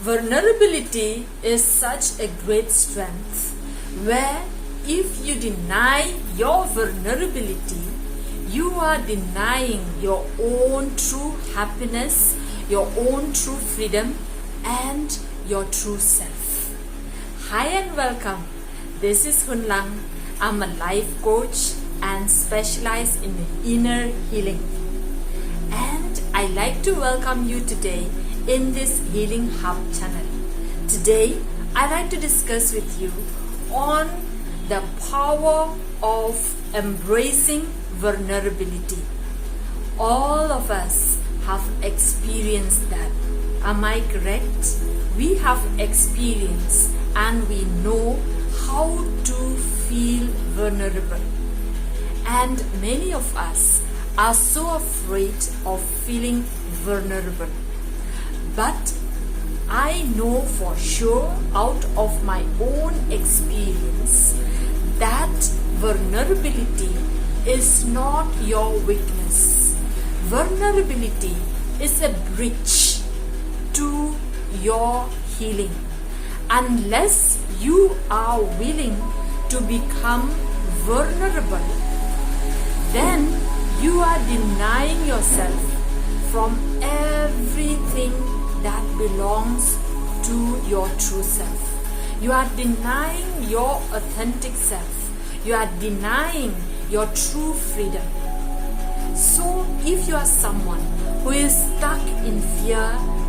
Vulnerability is such a great strength where if you deny your vulnerability, you are denying your own true happiness, your own true freedom, and your true self. Hi and welcome. This is Hun Lang. I'm a life coach and specialize in inner healing. And I like to welcome you today in this Healing Hub channel. Today, I'd like to discuss with you on the power of embracing vulnerability. All of us have experienced that. Am I correct? We have experienced and we know how to feel vulnerable. And many of us are so afraid of feeling vulnerable. But I know for sure out of my own experience that vulnerability is not your weakness. Vulnerability is a bridge to your healing. Unless you are willing to become vulnerable, then you are denying yourself from everything that belongs to your true self. You are denying your authentic self. You are denying your true freedom. So if you are someone who is stuck in fear,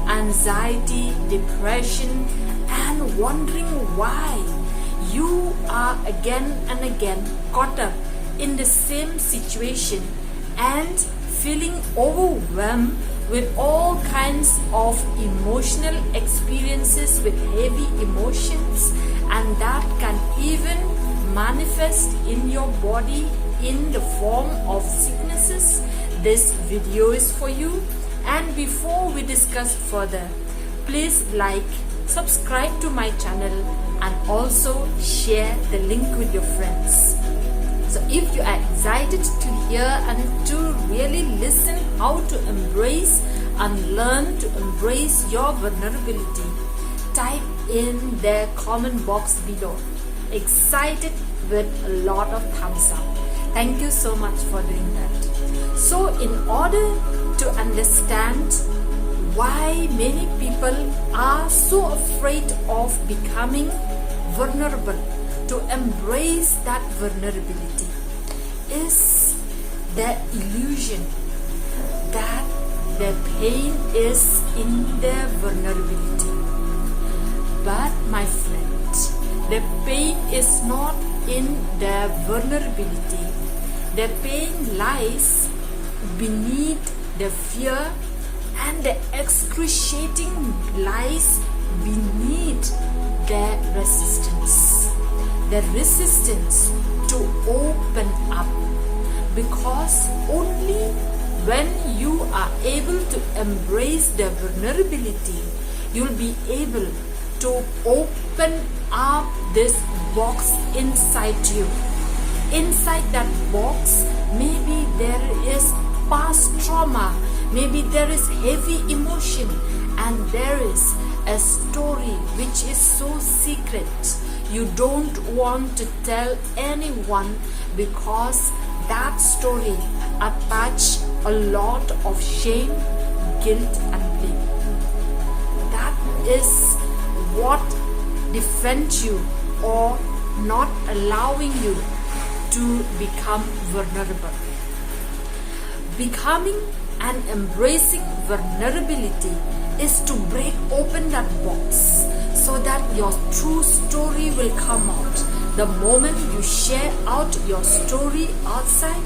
anxiety, depression, and wondering why you are again and again caught up in the same situation and feeling overwhelmed with all kinds of emotional experiences with heavy emotions, and that can even manifest in your body in the form of sicknesses, this video is for you. And before we discuss further, please like, subscribe to my channel, and also share the link with your friends. So if you are excited to hear and to really listen how to embrace and learn to embrace your vulnerability, type in the comment box below. Excited with a lot of thumbs up. Thank you so much for doing that. So in order to understand why many people are so afraid of becoming vulnerable, to embrace that vulnerability is the illusion that the pain is in their vulnerability. But my friend, the pain is not in their vulnerability. The pain lies beneath the fear, and the excruciating lies beneath their resistance. The resistance to open up, because only when you are able to embrace the vulnerability, you'll be able to open up this box inside you. Inside that box, maybe there is past trauma, maybe there is heavy emotion, and there is a story which is so secret. You don't want to tell anyone because that story attaches a lot of shame, guilt, and blame. That is what defends you or not allowing you to become vulnerable. Becoming and embracing vulnerability is to break open that box so that your true story will come out. The moment you share out your story outside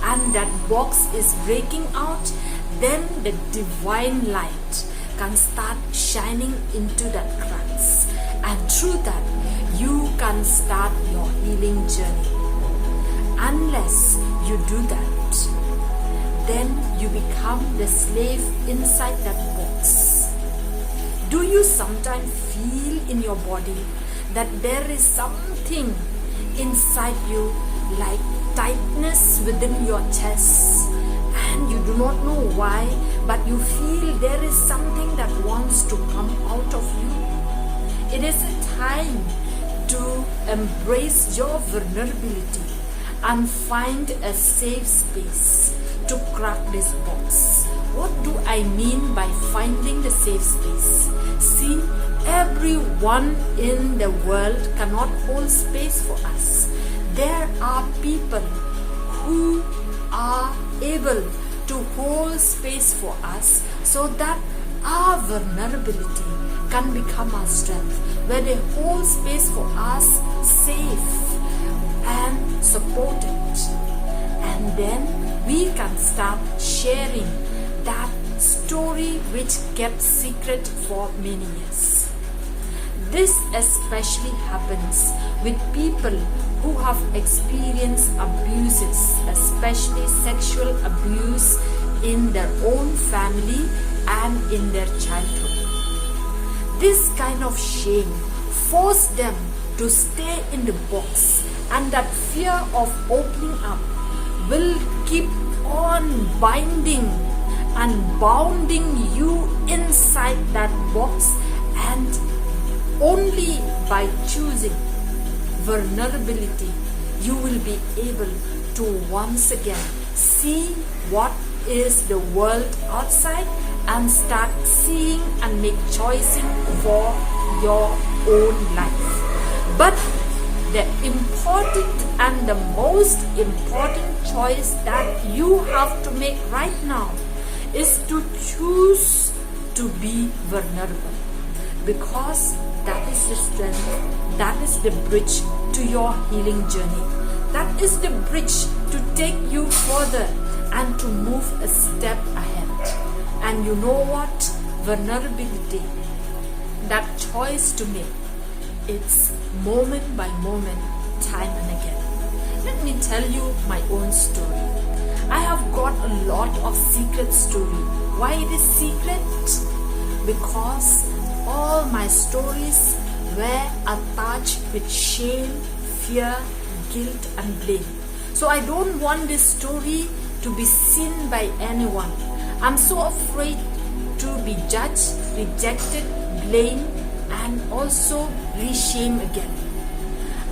and that box is breaking out, then the divine light can start shining into that cracks, and through that you can start your healing journey. Unless you do that, then you become the slave inside that box. Do you sometimes feel in your body that there is something inside you like tightness within your chest, and you do not know why, but you feel there is something that wants to come out part of you. It is a time to embrace your vulnerability and find a safe space to crack this box. What do I mean by finding the safe space? See, everyone in the world cannot hold space for us. There are people who are able to hold space for us so that our vulnerability can become our strength, where they hold space for us safe and supported. And then we can start sharing that story which kept secret for many years. This especially happens with people who have experienced abuses, especially sexual abuse in their own family and in their childhood. This kind of shame forced them to stay in the box, and that fear of opening up will keep on binding and bounding you inside that box, and only by choosing vulnerability you will be able to once again see what is the world outside and start seeing and make choosing for your own life. But the important and the most important choice that you have to make right now is to choose to be vulnerable, because that is the strength, that is the bridge to your healing journey. That is the bridge to take you further and to move a step ahead. And you know what? Vulnerability, that choice to make, it's moment by moment, time and again. Let me tell you my own story. I have got a lot of secret story. Why it is secret? Because all my stories were attached with shame, fear, guilt and blame. So I don't want this story to be seen by anyone. I'm so afraid to be judged, rejected, blamed and also re-shamed again.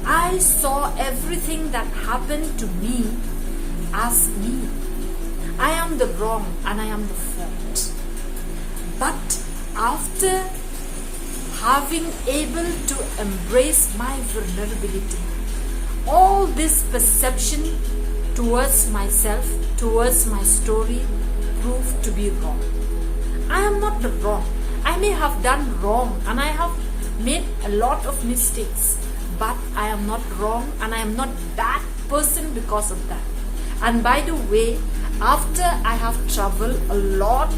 I saw everything that happened to me as me. I am the wrong and I am the fault. But after having able to embrace my vulnerability, all this perception towards myself, towards my story, proved to be wrong. I am not the wrong. I may have done wrong and I have made a lot of mistakes, but I am not wrong and I am not that person because of that. And by the way, after I have traveled a lot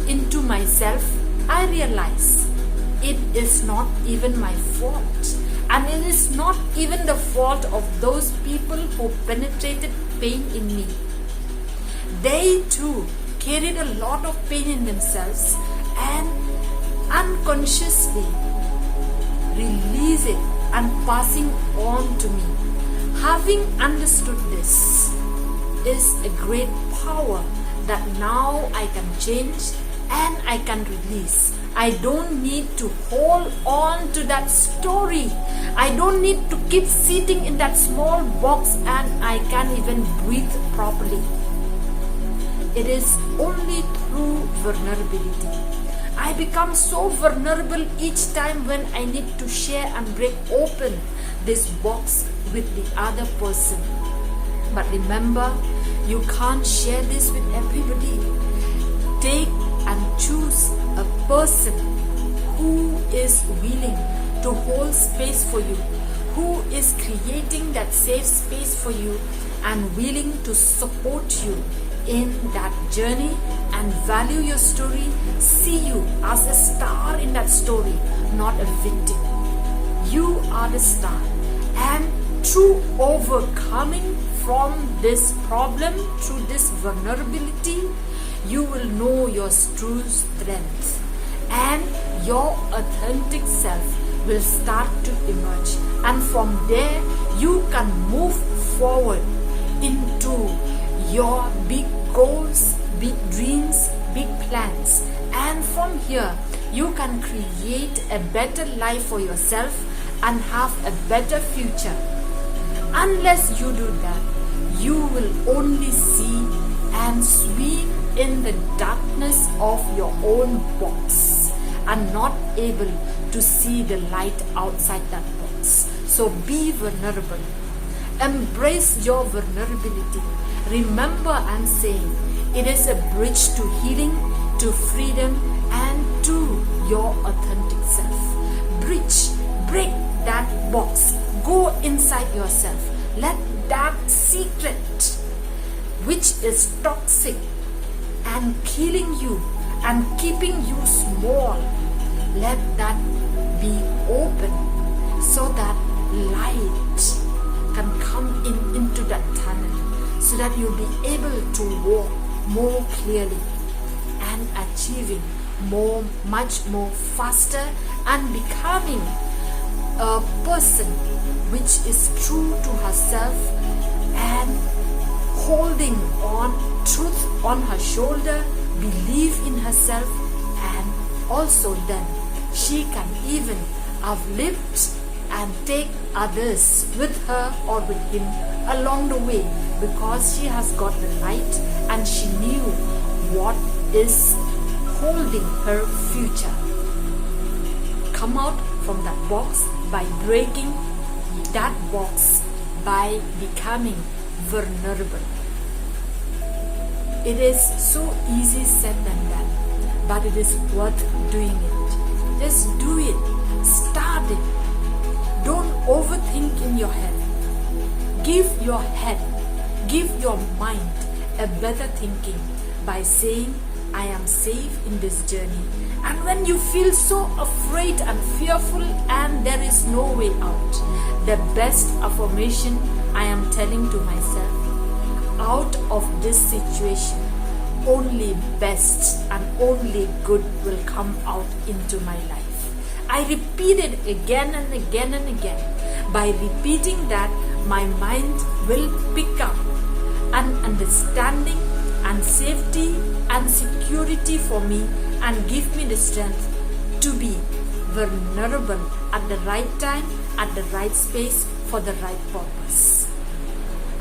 into myself, I realize it is not even my fault, and it is not even the fault of those people who penetrated pain in me. They too carried a lot of pain in themselves and unconsciously release it and passing on to me. Having understood this is a great power that now I can change and I can release. I don't need to hold on to that story. I don't need to keep sitting in that small box and I can't even breathe properly. It is only through vulnerability. I become so vulnerable each time when I need to share and break open this box with the other person. But remember, you can't share this with everybody. Take and choose a person who is willing to hold space for you, who is creating that safe space for you and willing to support you in that journey and value your story, see you as a star in that story, not a victim. You are the star, and through overcoming from this problem, through this vulnerability, you will know your true strength and your authentic self will start to emerge, and from there you can move forward into your big goals, big dreams, big plans, and from here you can create a better life for yourself and have a better future. Unless you do that, you will only see and swim in the darkness of your own box and not able to see the light outside that box. So be vulnerable. Embrace your vulnerability. Remember I'm saying it is a bridge to healing, to freedom, and to your authentic self. Break that box. Go inside yourself. Let that secret, which is toxic and killing you and keeping you small, let that be open so that light can come into that tunnel, so that you'll be able to walk more clearly and achieving much more faster and becoming a person which is true to herself and holding on truth on her shoulder, believe in herself, and also then she can even uplift and take others with her or with him along the way, because she has got the light and she knew what is holding her future. Come out from that box by breaking that box, by becoming vulnerable. It is so easy said than done, but it is worth doing it. Just do it. Start it. Don't overthink in your head. Give your head, give your mind a better thinking by saying, I am safe in this journey. And when you feel so afraid and fearful and there is no way out, the best affirmation I am telling to myself, out of this situation, only best and only good will come out into my life. I repeat it again and again and again. By repeating that, my mind will pick up an understanding and safety and security for me and give me the strength to be vulnerable at the right time, at the right space, for the right purpose.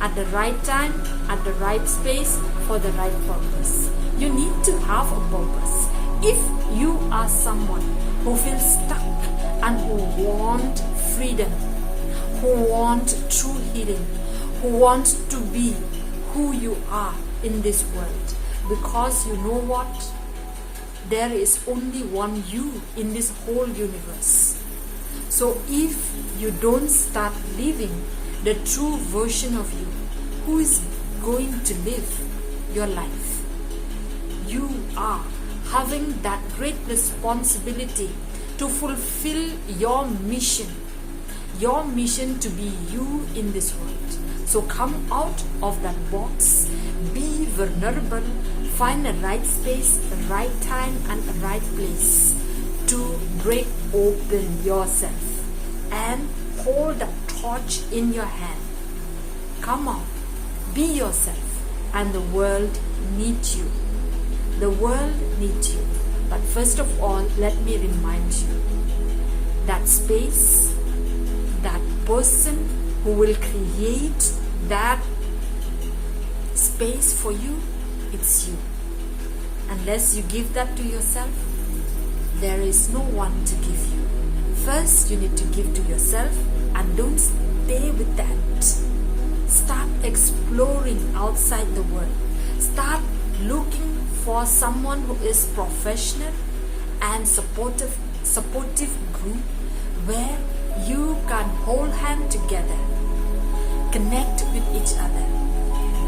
At the right time, at the right space, for the right purpose. You need to have a purpose. If you are someone who feels stuck and who want freedom, who want true healing, who want to be who you are in this world, because you know what? There is only one you in this whole universe. So if you don't start living the true version of you, who is going to live your life? You are having that great responsibility to fulfill your mission to be you in this world. So come out of that box, be vulnerable, find the right space, the right time and the right place to break open yourself and hold a torch in your hand. Come out, be yourself, and the world needs you. The world needs you. But first of all, let me remind you, that space, that person who will create that space for you, it's you. Unless you give that to yourself, there is no one to give you. First, you need to give to yourself, and don't stay with that. Start exploring outside the world. Start looking for someone who is professional and supportive group where you can hold hand together, connect with each other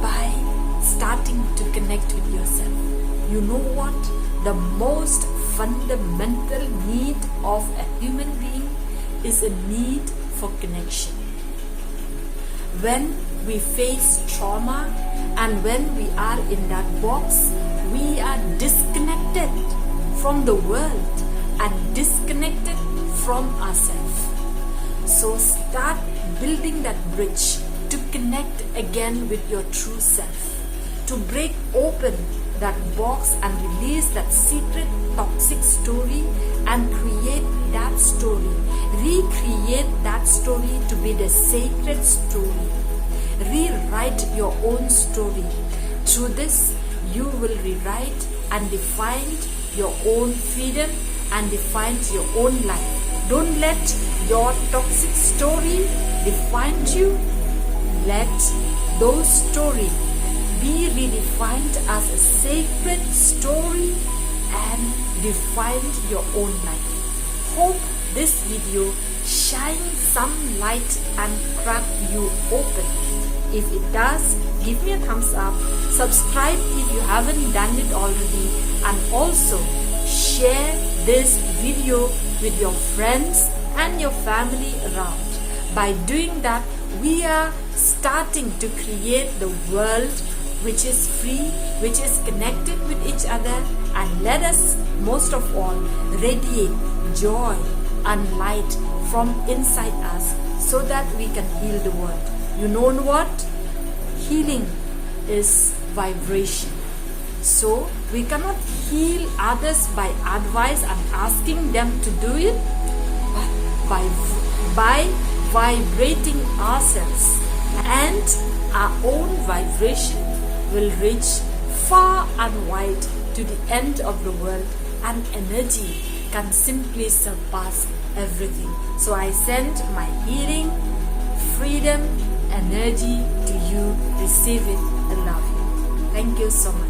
by starting to connect with yourself. You know what? The most fundamental need of a human being is a need for connection. When we face trauma and when we are in that box, we are disconnected from the world and disconnected from ourselves. So start building that bridge to connect again with your true self, to break open that box and release that secret toxic story and create that story. Recreate that story to be the sacred story. Rewrite your own story. Through this, you will rewrite and define your own freedom and define your own life. Don't let your toxic story define you. Let those stories be redefined as a sacred story and define your own life. Hope this video shines some light and crack you open. If it does, give me a thumbs up, subscribe if you haven't done it already, and also share this video with your friends and your family around. By doing that, we are starting to create the world which is free, which is connected with each other, and let us most of all radiate joy and light from inside us so that we can heal the world. You know what? Healing is vibration. So we cannot heal others by advice and asking them to do it, but by vibrating ourselves, and our own vibration will reach far and wide to the end of the world, and energy can simply surpass everything. So I send my healing, freedom, energy to you. Receive it. I love you. Thank you so much.